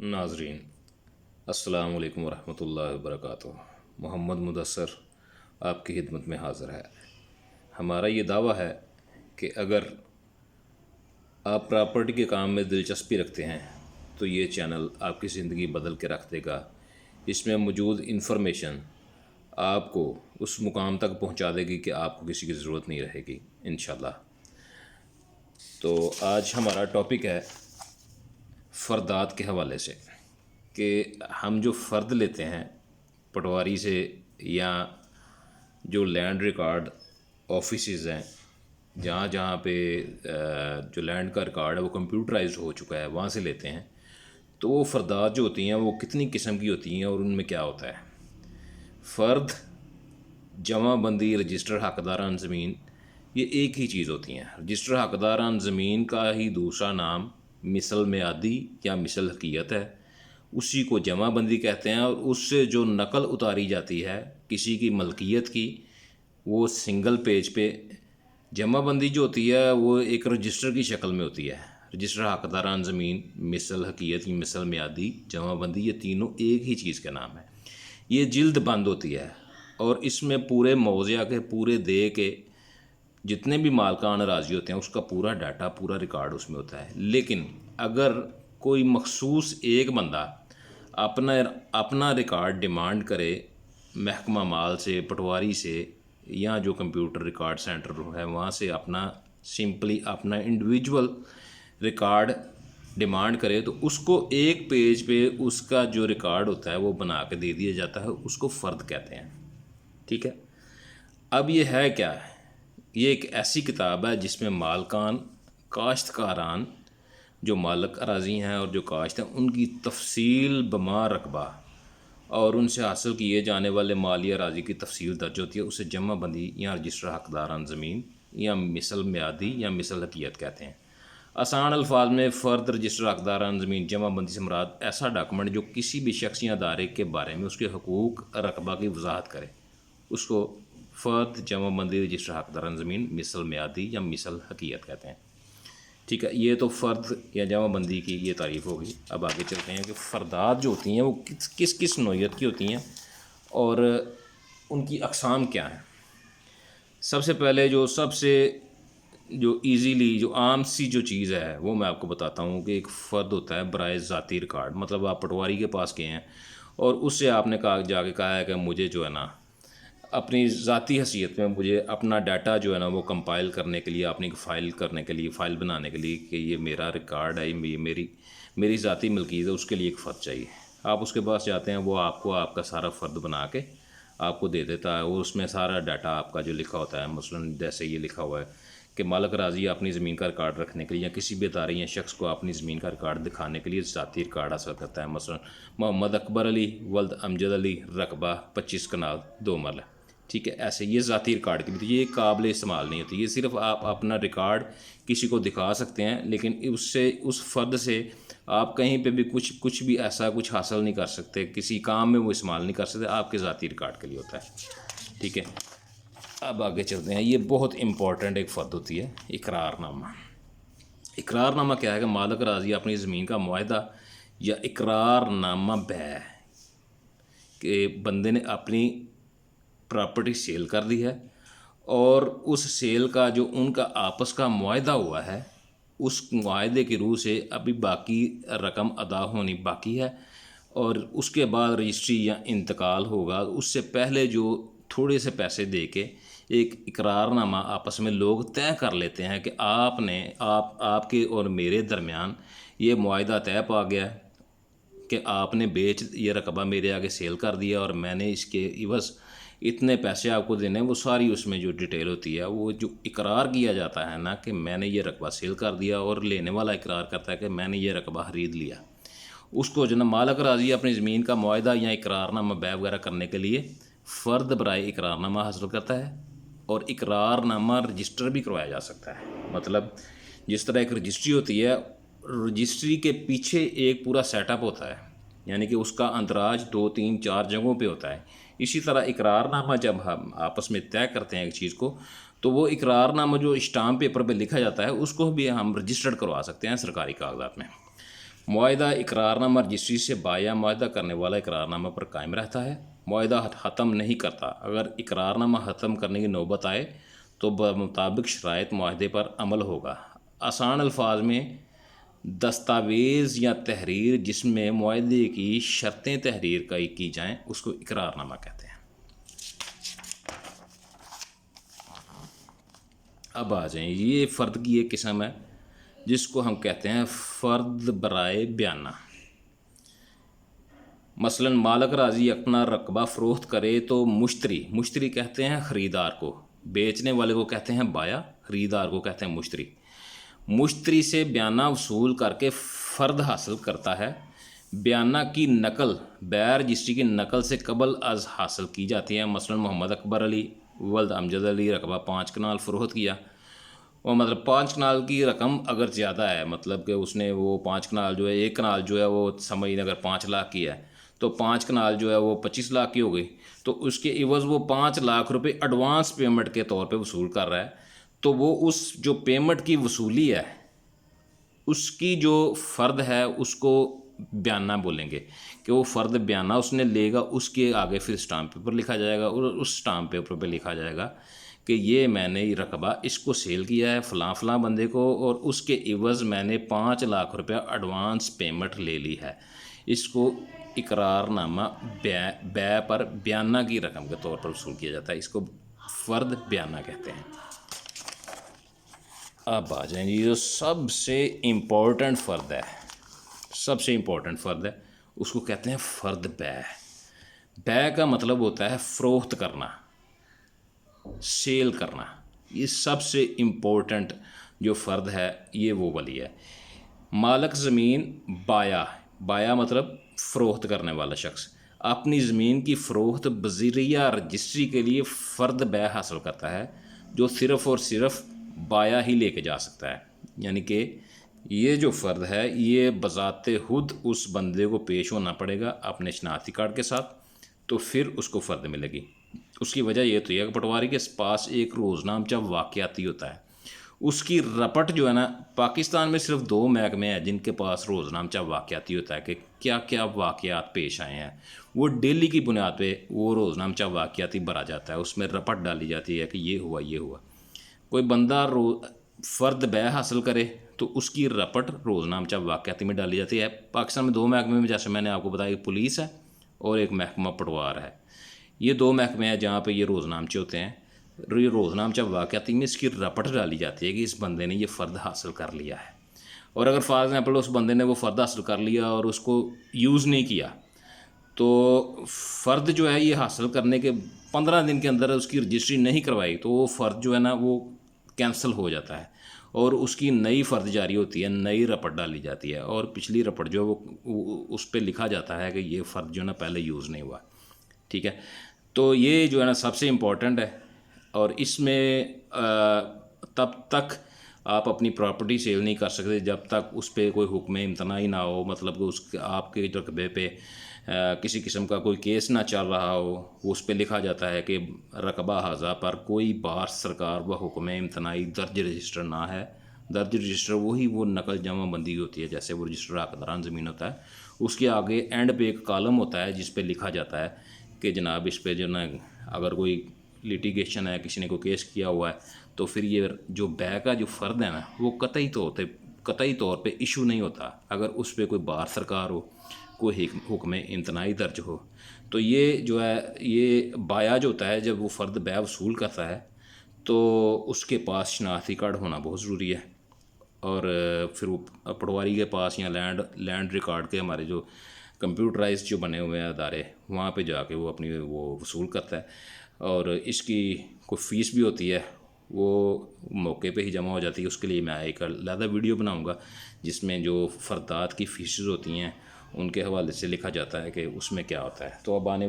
ناظرین السلام علیکم ورحمۃ اللہ وبرکاتہ۔ محمد مدثر آپ کی خدمت میں حاضر ہے۔ ہمارا یہ دعویٰ ہے کہ اگر آپ پراپرٹی کے کام میں دلچسپی رکھتے ہیں تو یہ چینل آپ کی زندگی بدل کے رکھ دے گا۔ اس میں موجود انفارمیشن آپ کو اس مقام تک پہنچا دے گی کہ آپ کو کسی کی ضرورت نہیں رہے گی انشاءاللہ۔ تو آج ہمارا ٹاپک ہے فردات کے حوالے سے، کہ ہم جو فرد لیتے ہیں پٹواری سے یا جو لینڈ ریکارڈ آفیسز ہیں جہاں جہاں پہ جو لینڈ کا ریکارڈ ہے وہ کمپیوٹرائزڈ ہو چکا ہے وہاں سے لیتے ہیں، تو وہ فردات جو ہوتی ہیں وہ کتنی قسم کی ہوتی ہیں اور ان میں کیا ہوتا ہے۔ فرد، جمع بندی، رجسٹر حقداران زمین، یہ ایک ہی چیز ہوتی ہیں۔ رجسٹر حقداران زمین کا ہی دوسرا نام مثل میعادی یا مثل حقیقت ہے، اسی کو جمع بندی کہتے ہیں، اور اس سے جو نقل اتاری جاتی ہے کسی کی ملکیت کی وہ سنگل پیج پہ، جمع بندی جو ہوتی ہے وہ ایک رجسٹر کی شکل میں ہوتی ہے۔ رجسٹر حقداران زمین، مثل حقیقت کی مثل میعادی، جمع بندی، یہ تینوں ایک ہی چیز کا نام ہے۔ یہ جلد بند ہوتی ہے اور اس میں پورے موضوع کے پورے دے کے جتنے بھی مالکان اراضی ہوتے ہیں اس کا پورا ڈاٹا، پورا ریکارڈ اس میں ہوتا ہے۔ لیکن اگر کوئی مخصوص ایک بندہ اپنا ریکارڈ ڈیمانڈ کرے محکمہ مال سے، پٹواری سے، یا جو کمپیوٹر ریکارڈ سینٹر ہے وہاں سے سمپلی اپنا انڈیویجول ریکارڈ ڈیمانڈ کرے، تو اس کو ایک پیج پہ اس کا جو ریکارڈ ہوتا ہے وہ بنا کے دے دیا جاتا ہے، اس کو فرد کہتے ہیں۔ ٹھیک ہے، اب یہ ہے کیا ہے؟ یہ ایک ایسی کتاب ہے جس میں مالکان، کاشتکاران، جو مالک اراضی ہیں اور جو کاشت ہیں، ان کی تفصیل بما رقبہ اور ان سے حاصل کیے جانے والے مالی اراضی کی تفصیل درج ہوتی ہے۔ اسے جمع بندی یا رجسٹر حقداران زمین یا مثل میعادی یا مثل حقیقت کہتے ہیں۔ آسان الفاظ میں فرد، رجسٹر حقداران زمین، جمع بندی سے مراد ایسا ڈاکومنٹ جو کسی بھی شخص یا ادارے کے بارے میں اس کے حقوق رقبہ کی وضاحت کرے، اس کو فرد، جمع بندی، رجسٹر حقداران زمین، مثل میعادی یا مثل حقیقت کہتے ہیں۔ ٹھیک ہے، یہ تو فرد یا جمع بندی کی یہ تعریف ہوگی۔ اب آگے چلتے ہیں کہ فردات جو ہوتی ہیں وہ کس کس نوعیت کی ہوتی ہیں اور ان کی اقسام کیا ہیں۔ سب سے پہلے سب سے ایزیلی جو عام سی جو چیز ہے وہ میں آپ کو بتاتا ہوں کہ ایک فرد ہوتا ہے برائے ذاتی ریکارڈ۔ مطلب آپ پٹواری کے پاس گئے ہیں اور اس سے آپ نے جا کے کہا ہے کہ مجھے جو ہے نا اپنی ذاتی حیثیت میں مجھے اپنا ڈاٹا جو ہے نا وہ کمپائل کرنے کے لیے، اپنی فائل کرنے کے لیے، فائل بنانے کے لیے کہ یہ میرا ریکارڈ ہے، یہ میری ذاتی ملکیت ہے، اس کے لیے ایک فرد چاہیے۔ آپ اس کے پاس جاتے ہیں، وہ آپ کا سارا فرد بنا کے آپ کو دے دیتا ہے، اور اس میں سارا ڈاٹا آپ کا جو لکھا ہوتا ہے، مثلاً جیسے یہ لکھا ہوا ہے کہ مالک راضی اپنی زمین کا ریکارڈ رکھنے کے لیے یا کسی بھی ادارے یا شخص کو اپنی زمین کا ریکارڈ دکھانے کے لیے ذاتی ریکارڈ حاصل کرتا ہے۔ مثلاً محمد اکبر علی ولد امجد علی، رقبہ 25 کنال 2 مرلہ۔ ٹھیک ہے، ایسے یہ ذاتی ریکارڈ کے لیے، یہ قابل استعمال نہیں ہوتی، یہ صرف آپ اپنا ریکارڈ کسی کو دکھا سکتے ہیں، لیکن اس فرد سے آپ کہیں پہ بھی کچھ بھی ایسا کچھ حاصل نہیں کر سکتے، کسی کام میں وہ استعمال نہیں کر سکتے، آپ کے ذاتی ریکارڈ کے لیے ہوتا ہے۔ ٹھیک ہے، اب آگے چلتے ہیں۔ یہ بہت امپورٹنٹ ایک فرد ہوتی ہے، اقرار نامہ۔ اقرار نامہ کیا ہے کہ مالک راضی اپنی زمین کا معاہدہ یا اقرار نامہ بیع کہ بندے نے اپنی پراپرٹی سیل کر دی ہے اور اس سیل کا جو ان کا آپس کا معاہدہ ہوا ہے، اس معاہدے کی روح سے ابھی باقی رقم ادا ہونی باقی ہے، اور اس کے بعد رجسٹری یا انتقال ہوگا۔ اس سے پہلے جو تھوڑے سے پیسے دے کے ایک اقرار نامہ آپس میں لوگ طے کر لیتے ہیں کہ آپ کے اور میرے درمیان یہ معاہدہ طے پا گیا کہ آپ نے یہ رقبہ میرے آگے سیل کر دیا اور میں نے اس کے عوض اتنے پیسے آپ کو دینے۔ وہ ساری اس میں جو ڈیٹیل ہوتی ہے، وہ جو اقرار کیا جاتا ہے نا کہ میں نے یہ رقبہ سیل کر دیا، اور لینے والا اقرار کرتا ہے کہ میں نے یہ رقبہ خرید لیا، اس کو جو نا مالک راضی اپنی زمین کا معاہدہ یا اقرار نامہ بیع وغیرہ کرنے کے لیے فرد برائے اقرار نامہ حاصل کرتا ہے، اور اقرار نامہ رجسٹر بھی کروایا جا سکتا ہے۔ مطلب جس طرح ایک رجسٹری ہوتی ہے، رجسٹری کے پیچھے ایک پورا سیٹ اپ ہوتا ہے، یعنی کہ اس کا اندراج 2 3 4 جگہوں پہ ہوتا ہے۔ اسی طرح اقرار نامہ جب ہم آپس میں طے کرتے ہیں ایک چیز کو، تو وہ اقرار نامہ جو اسٹامپ پیپر پہ لکھا جاتا ہے اس کو بھی ہم رجسٹرڈ کروا سکتے ہیں سرکاری کاغذات میں۔ معاہدہ اقرار نامہ رجسٹری سے بایا معاہدہ کرنے والا اقرار نامہ پر قائم رہتا ہے، معاہدہ ختم نہیں کرتا۔ اگر اقرار نامہ ختم کرنے کی نوبت آئے تو بمطابق شرائط معاہدے پر عمل ہوگا۔ آسان الفاظ میں دستاویز یا تحریر جس میں معاہدے کی شرطیں تحریر کی جائیں اس کو اقرار نامہ کہتے ہیں۔ اب آ جائیں، یہ فرد کی ایک قسم ہے جس کو ہم کہتے ہیں فرد برائے بیانہ۔ مثلا مالک راضی اپنا رقبہ فروخت کرے تو مشتری کہتے ہیں خریدار کو، بیچنے والے کو کہتے ہیں بایا، خریدار کو کہتے ہیں مشتری سے بیانہ وصول کر کے فرد حاصل کرتا ہے۔ بیانہ کی نقل بیع رجسٹری کی نقل سے قبل از حاصل کی جاتی ہے۔ مثلا محمد اکبر علی ولد امجد علی رقبہ 5 کنال فروخت کیا، اور مطلب 5 کنال کی رقم اگر زیادہ ہے، مطلب کہ اس نے وہ 5 کنال جو ہے، 1 کنال جو ہے وہ سمجھ اگر 5 لاکھ کی ہے تو 5 کنال جو ہے وہ 25 لاکھ کی ہو گئی، تو اس کے عوض وہ 5 لاکھ روپے ایڈوانس پیمنٹ کے طور پہ وصول کر رہا ہے، تو وہ اس جو پیمنٹ کی وصولی ہے اس کی جو فرد ہے اس کو بیانہ بولیں گے، کہ وہ فرد بیانہ اس نے لے گا، اس کے آگے پھر اسٹامپ پیپر لکھا جائے گا، اور اس اسٹامپ پیپر پہ لکھا جائے گا کہ یہ میں نے رقبہ اس کو سیل کیا ہے فلاں فلاں بندے کو، اور اس کے عوض میں نے 5 لاکھ روپیہ ایڈوانس پیمنٹ لے لی ہے۔ اس کو اقرار نامہ بیع پر بیانہ کی رقم کے طور پر وصول کیا جاتا ہے، اس کو فرد بیانہ کہتے ہیں۔ اب آ جائیں جو سب سے امپورٹنٹ فرد ہے، اس کو کہتے ہیں فرد بیع۔ بیع کا مطلب ہوتا ہے فروخت کرنا، سیل کرنا۔ یہ سب سے امپورٹنٹ جو فرد ہے یہ وہ والی ہے۔ مالک زمین بایا مطلب فروخت کرنے والا شخص اپنی زمین کی فروخت بذریعہ رجسٹری کے لیے فرد بیع حاصل کرتا ہے، جو صرف اور صرف بایا ہی لے کے جا سکتا ہے۔ یعنی کہ یہ جو فرد ہے یہ بذات خود اس بندے کو پیش ہونا پڑے گا اپنے شناختی کارڈ کے ساتھ، تو پھر اس کو فرد ملے گی۔ اس کی وجہ یہ تو یہ کہ پٹواری کے پاس ایک روزنامچہ واقعاتی ہوتا ہے، اس کی رپٹ جو ہے نا، پاکستان میں صرف 2 محکمے ہیں جن کے پاس روزنامچہ واقعاتی ہوتا ہے کہ کیا کیا واقعات پیش آئے ہیں، وہ ڈیلی کی بنیاد پہ وہ روزنامچہ واقعاتی بھرا جاتا ہے، اس میں رپٹ ڈالی جاتی ہے کہ یہ ہوا۔ کوئی بندہ فرد بیع حاصل کرے تو اس کی رپٹ روزنامچہ واقعاتی میں ڈالی جاتی ہے۔ پاکستان میں 2 محکمے میں، جیسے میں نے آپ کو بتایا، پولیس ہے اور ایک محکمہ پٹوار ہے، یہ 2 محکمے ہیں جہاں پہ یہ روزنامچے ہوتے ہیں۔ یہ روزنامچہ واقعاتی میں اس کی رپٹ ڈالی جاتی ہے کہ اس بندے نے یہ فرد حاصل کر لیا ہے، اور اگر فار ایگزامپل اس بندے نے وہ فرد حاصل کر لیا اور اس کو یوز نہیں کیا تو فرد جو ہے یہ حاصل کرنے کے 15 دن کے اندر اس کی رجسٹری نہیں کروائی تو وہ فرد جو ہے نا وہ کینسل ہو جاتا ہے، اور اس کی نئی فرد جاری ہوتی ہے، نئی رپٹ ڈالی جاتی ہے، اور پچھلی رپٹ جو ہے وہ اس پہ لکھا جاتا ہے کہ یہ فرد جو ہے نا پہلے یوز نہیں ہوا۔ ٹھیک ہے، تو یہ جو ہے نا سب سے امپورٹنٹ ہے، اور اس میں تب تک آپ اپنی پراپرٹی سیل نہیں کر سکتے جب تک اس پہ کوئی حکم امتناعی نہ ہو، مطلب کہ اس آپ کے رقبے پہ کسی قسم کا کوئی کیس نہ چل رہا ہو۔ اس پہ لکھا جاتا ہے کہ رقبہ ہاذا پر کوئی بار سرکار و حکم امتناعی درج رجسٹر نہ ہے۔ درج رجسٹر وہی وہ نقل جمع بندی ہوتی ہے جیسے وہ رجسٹر حقداران زمین ہوتا ہے، اس کے آگے اینڈ پہ ایک کالم ہوتا ہے جس پہ لکھا جاتا ہے کہ جناب اس پہ جو نا اگر کوئی لیٹیگیشن ہے، کسی نے کوئی کیس کیا ہوا ہے، تو پھر یہ جو بیع کا جو فرد ہے نا وہ قطعی طور پہ ایشو نہیں ہوتا اگر اس پہ کوئی بار سرکار ہو، کوئی حکم امتناعی درج ہو۔ تو یہ جو ہے یہ بایا جو ہوتا ہے جب وہ فرد بیع وصول کرتا ہے تو اس کے پاس شناختی کارڈ ہونا بہت ضروری ہے، اور پھر وہ پٹواری کے پاس یا لینڈ ریکارڈ کے ہمارے جو کمپیوٹرائز جو بنے ہوئے ہیں ادارے، وہاں پہ جا کے وہ اپنی وہ وصول کرتا ہے، اور اس کی کوئی فیس بھی ہوتی ہے، وہ موقع پہ ہی جمع ہو جاتی ہے۔ اس کے لیے میں ایک علیحدہ ویڈیو بناؤں گا جس میں جو فردات کی فیسز ہوتی ہیں ان کے حوالے سے لکھا جاتا ہے کہ اس میں کیا ہوتا ہے۔ تو اب آنے